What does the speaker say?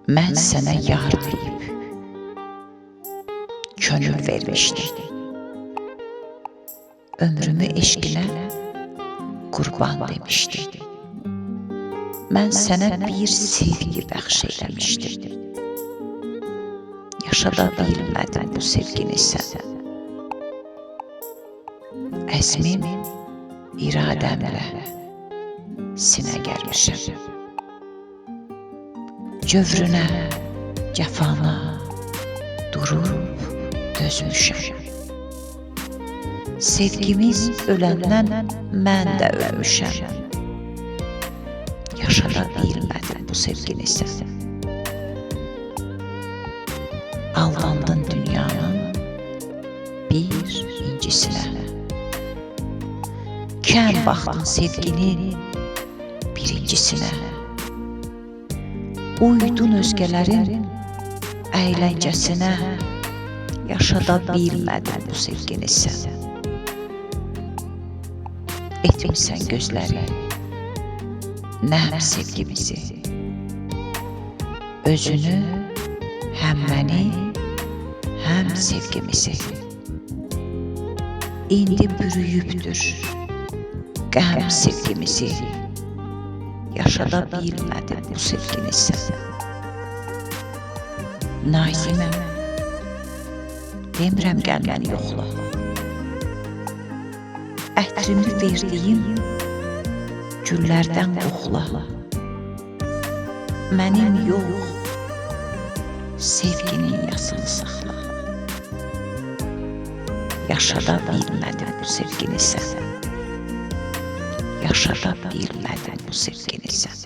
Mən sənə yar deyib könül vermişdim. Ömrümü eşqinə qurban demişdim. Mən sənə bir sevgi bəxş eləmişdim. Yaşada bilmədim bu sevgini sən. Əzmim, iradəmlə sinə gəlmişəm. Cövrünə, cəfana durub dözmüşəm. Sevgimiz öləndən mən də ölmüşəm. Yaşada bilmədim bu sevgini sən. Aldandın dünyanın bir incisinə. Kəm baxdın sevginin birincisinə. Uydun özgələrin əyləncəsinə. Yaşada bilmədin bu sevgini sən. Etmirsən gözləri nəm sevgimizi. Özünü, həm məni, həm sevgimizi. İndi bürüyübdür qəm sevgimizi. Yaşada bilmədim bu sevgini sən. Naziməm, demirəm gəl məni yoxla. Ətrimi verdiyim güllərdən qoxla. Mənim yox, sevginin yasını saxla. Yaşada bilmədim bu sevgini sən. Yaşada bilmədim bu sevgini sən.